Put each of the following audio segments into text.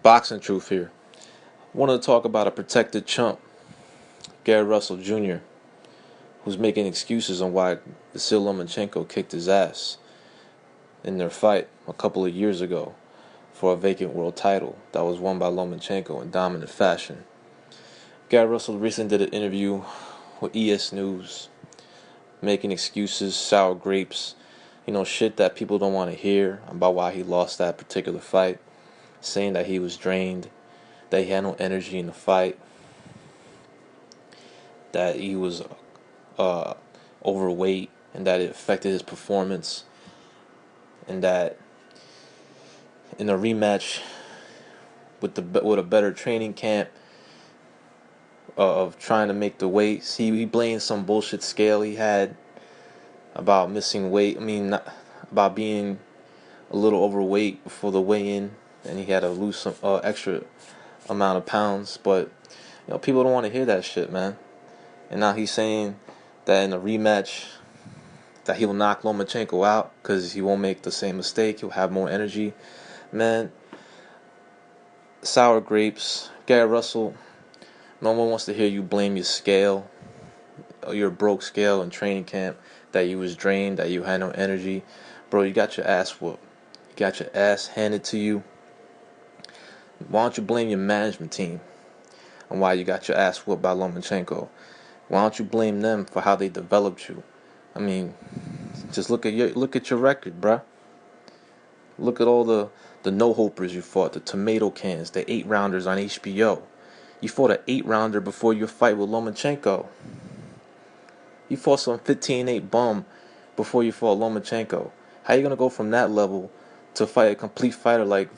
Boxing truth here. I want to talk about a protected chump, Gary Russell Jr., who's making excuses on why Vasyl Lomachenko kicked his ass in their fight a couple of years ago for a vacant world title that was won by Lomachenko in dominant fashion. Gary Russell recently did an interview with ES News, making excuses, sour grapes, shit that people don't want to hear about why he lost that particular fight, saying that he was drained, that he had no energy in the fight, that he was uh, overweight, and that it affected his performance, and that in a rematch with a better training camp of trying to make the weight, he blamed some bullshit scale he had about missing weight. About being a little overweight before the weigh-in, and he had to lose some extra amount of pounds. But people don't want to hear that shit, man. And now he's saying that in a rematch that he'll knock Lomachenko out because he won't make the same mistake. He'll have more energy. Man, sour grapes. Gary Russell, no one wants to hear you blame your scale, your broke scale in training camp, that you was drained, that you had no energy. Bro, you got your ass whooped. You got your ass handed to you. Why don't you blame your management team on why you got your ass whooped by Lomachenko? Why don't you blame them for how they developed you? Just look at your record, bruh. Look at all the no-hopers you fought, the tomato cans, the 8-rounders on HBO. You fought an 8-rounder before your fight with Lomachenko. You fought some 15-8 bum before you fought Lomachenko. How you gonna go from that level to fight a complete fighter like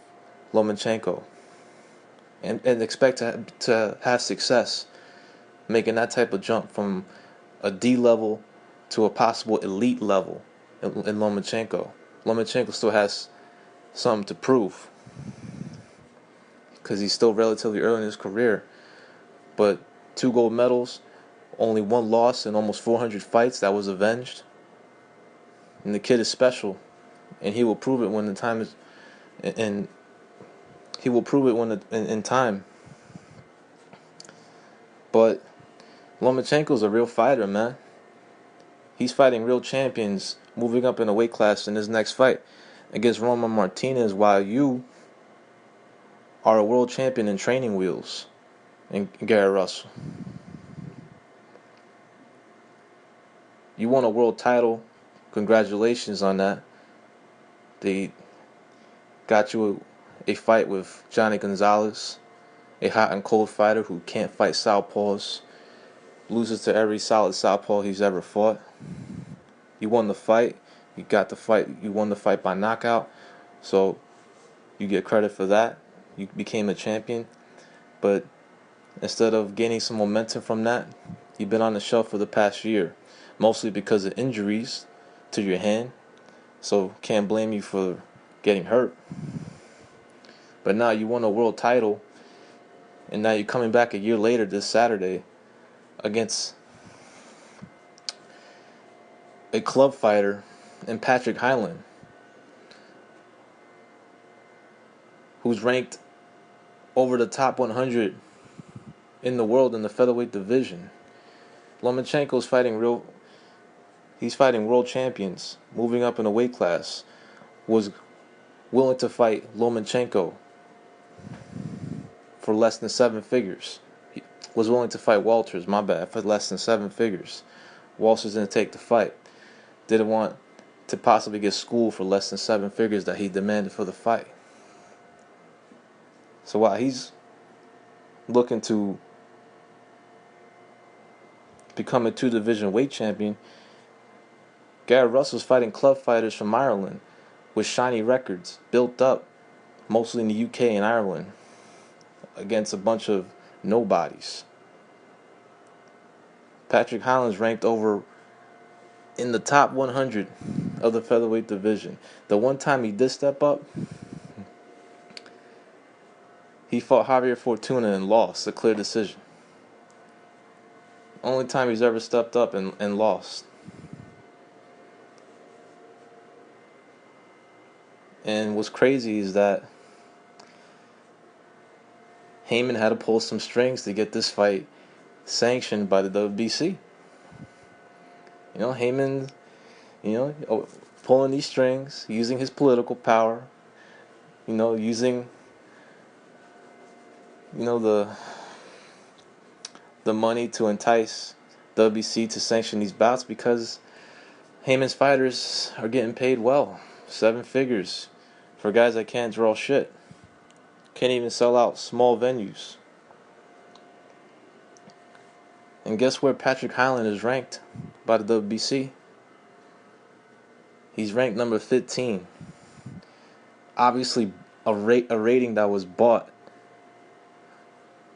Lomachenko and expect to have success making that type of jump from a D level to a possible elite level in Lomachenko? Lomachenko still has something to prove because he's still relatively early in his career. But 2 gold medals, only 1 loss in almost 400 fights that was avenged. And the kid is special, and he will prove it when the time is, and he will prove it when in time. But Lomachenko's a real fighter, man. He's fighting real champions, moving up in a weight class in his next fight against Roman Martinez, while you are a world champion in training wheels, and Gary Russell. You won a world title. Congratulations on that. They got you a fight with Johnny Gonzalez, a hot and cold fighter who can't fight southpaws, loses to every solid southpaw he's ever fought. You won the fight. You got the fight. You won the fight by knockout. So you get credit for that. You became a champion. But instead of gaining some momentum from that, you've been on the shelf for the past year, mostly because of injuries to your hand. So can't blame you for getting hurt. But now you won a world title, and now you're coming back a year later this Saturday against a club fighter in Patrick Hyland, who's ranked over the top 100 in the world in the featherweight division. Lomachenko's he's fighting world champions, moving up in a weight class, was willing to fight Lomachenko for less than 7 figures. He was willing to fight Walters, for less than 7 figures. Walters didn't take the fight. Didn't want to possibly get schooled for less than 7 figures that he demanded for the fight. So while he's looking to become a 2-division weight champion, Gary Russell's fighting club fighters from Ireland with shiny records, built up mostly in the UK and Ireland, against a bunch of nobodies. Patrick Hyland's ranked over in the top 100 of the featherweight division. The one time he did step up, he fought Javier Fortuna and lost a clear decision. Only time he's ever stepped up and lost. And what's crazy is that Heyman had to pull some strings to get this fight sanctioned by the WBC. Heyman, pulling these strings, using his political power, using, the money to entice WBC to sanction these bouts because Heyman's fighters are getting paid well, 7 figures, for guys that can't draw shit. Can't even sell out small venues. And guess where Patrick Hyland is ranked by the WBC? He's ranked number 15. Obviously, a rating that was bought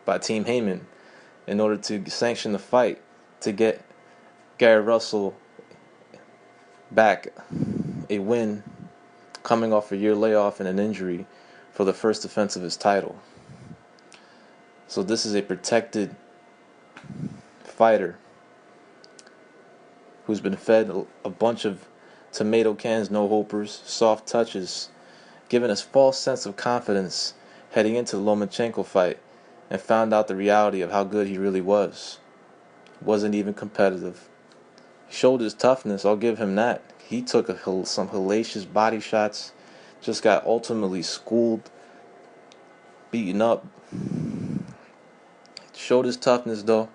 by Team Heyman in order to sanction the fight to get Gary Russell back a win coming off a year layoff and an injury for the first defense of his title. So this is a protected fighter who's been fed a bunch of tomato cans, no-hopers, soft touches, giving us false sense of confidence heading into the Lomachenko fight, and found out the reality of how good he really was. Wasn't even competitive. He showed his toughness, I'll give him that. He took some hellacious body shots, just got ultimately schooled, beaten up. Showed his toughness though.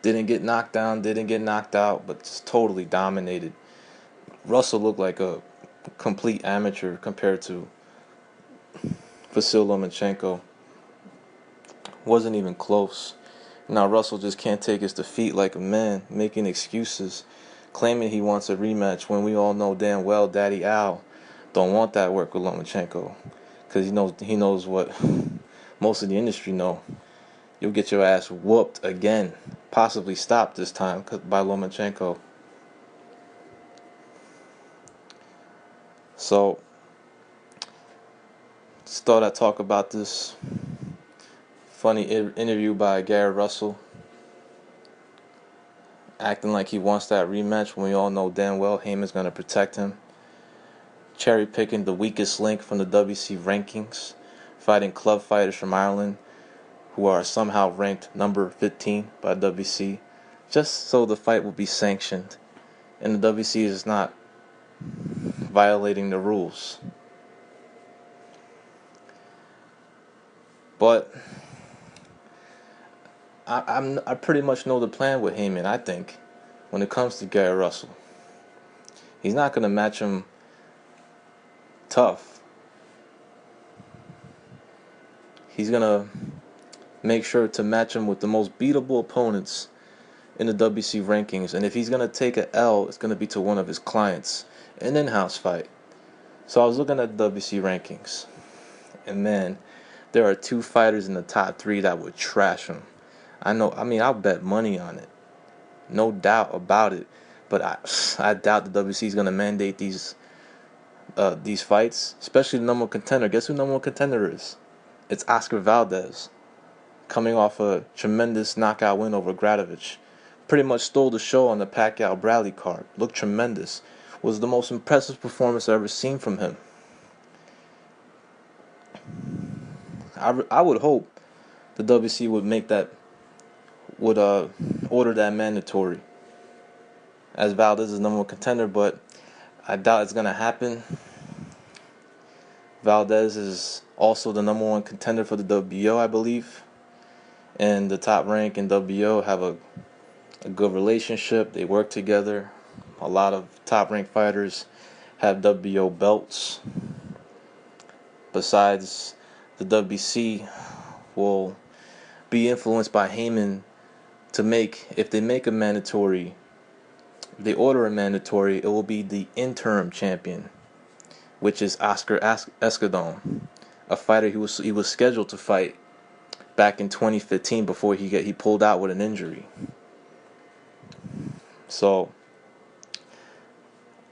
Didn't get knocked down, didn't get knocked out, but just totally dominated. Russell looked like a complete amateur compared to Vasyl Lomachenko. Wasn't even close. Now Russell just can't take his defeat like a man, making excuses, claiming he wants a rematch when we all know damn well Daddy Al don't want that work with Lomachenko, because he knows what most of the industry know. You'll get your ass whooped again, possibly stopped this time by Lomachenko. So, just thought I'd talk about this funny interview by Gary Russell, acting like he wants that rematch when we all know damn well Heyman's going to protect him. Cherry picking the weakest link from the WC rankings, fighting club fighters from Ireland who are somehow ranked number 15 by WC, just so the fight will be sanctioned and the WC is not violating the rules. But I pretty much know the plan with Heyman, I think, when it comes to Gary Russell. He's not going to match him tough. He's going to make sure to match him with the most beatable opponents in the WC rankings. And if he's going to take an L, it's going to be to one of his clients. An in-house fight. So I was looking at the WC rankings. And man, there are 2 fighters in the top 3 that would trash him. I'll bet money on it. No doubt about it. But I doubt the WC is going to mandate these fights, especially the number 1 contender. Guess who the number 1 contender is? It's Oscar Valdez, coming off a tremendous knockout win over Gradovich. Pretty much stole the show on the Pacquiao-Bradley card. Looked tremendous. Was the most impressive performance I've ever seen from him. I would hope the WC would order that mandatory, as Valdez is number 1 contender, but I doubt it's gonna happen. Valdez is also the number 1 contender for the WBO, I believe, and the top rank in WBO have a good relationship. They work together. A lot of top rank fighters have WBO belts. Besides, the WBC will be influenced by Heyman to if they make a mandatory, if they order a mandatory, it will be the interim champion, which is Oscar Escandón, a fighter he was scheduled to fight back in 2015 before he pulled out with an injury. So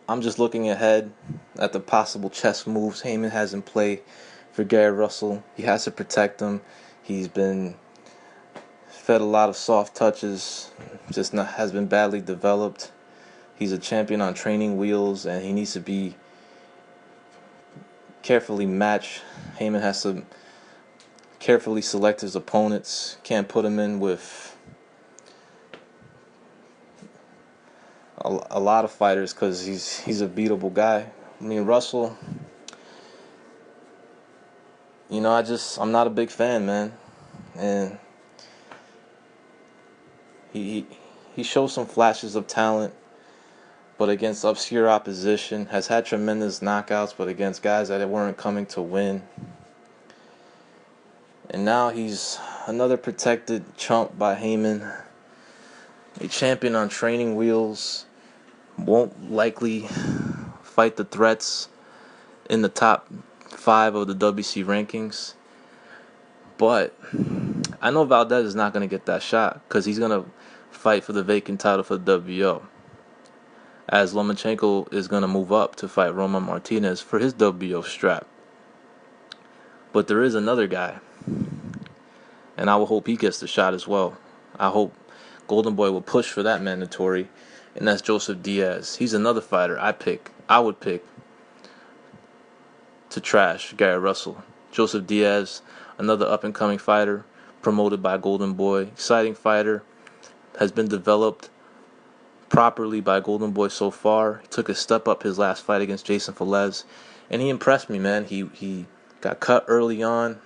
I'm just looking ahead at the possible chess moves Heyman has in play for Gary Russell. He has to protect him. He's been fed a lot of soft touches, has been badly developed. He's a champion on training wheels, and he needs to be carefully matched. Heyman has to carefully select his opponents. Can't put him in with a lot of fighters because he's a beatable guy. I mean, Russell, I'm not a big fan, man. And he shows some flashes of talent, but against obscure opposition, has had tremendous knockouts, but against guys that weren't coming to win. And now he's another protected chump by Heyman, a champion on training wheels, won't likely fight the threats in the top 5 of the WC rankings. But I know Valdez is not going to get that shot because he's going to fight for the vacant title for the WBO. As Lomachenko is going to move up to fight Roman Martinez for his WBO strap. But there is another guy, and I will hope he gets the shot as well. I hope Golden Boy will push for that mandatory, and that's Joseph Diaz. He's another fighter I would pick to trash Gary Russell. Joseph Diaz, another up-and-coming fighter, promoted by Golden Boy. Exciting fighter, has been developed properly by Golden Boy so far. He took a step up his last fight against Jason Velez, and he impressed me, man. He got cut early on,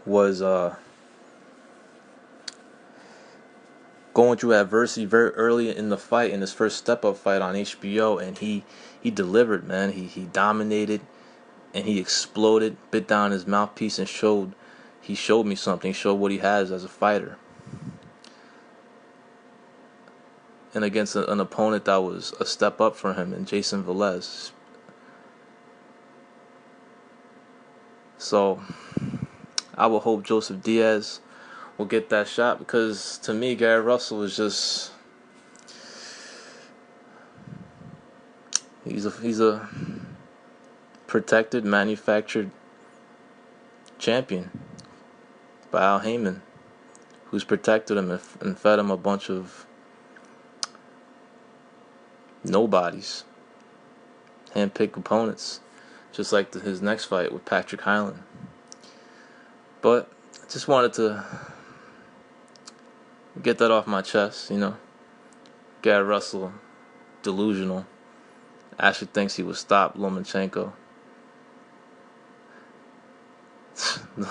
was going through adversity very early in the fight, in his first step-up fight on HBO, and he delivered, man. He dominated, and he exploded, bit down his mouthpiece, and showed me something, showed what he has as a fighter. And against an opponent that was a step up for him in Jason Velez. So I will hope Joseph Diaz will get that shot, because to me, Gary Russell is just he's a protected, manufactured champion by Al Heyman, who's protected him and fed him a bunch of nobodies, hand-picked opponents, just like his next fight with Patrick Hyland. But I just wanted to get that off my chest, Gary Russell, delusional, actually thinks he would stop Lomachenko.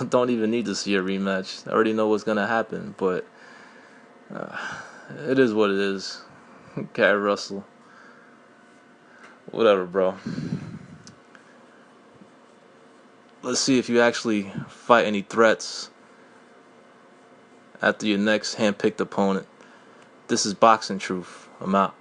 Don't even need to see a rematch. I already know what's going to happen, but it is what it is. Gary Russell. Whatever, bro. Let's see if you actually fight any threats after your next hand-picked opponent. This is Boxing Truth. I'm out.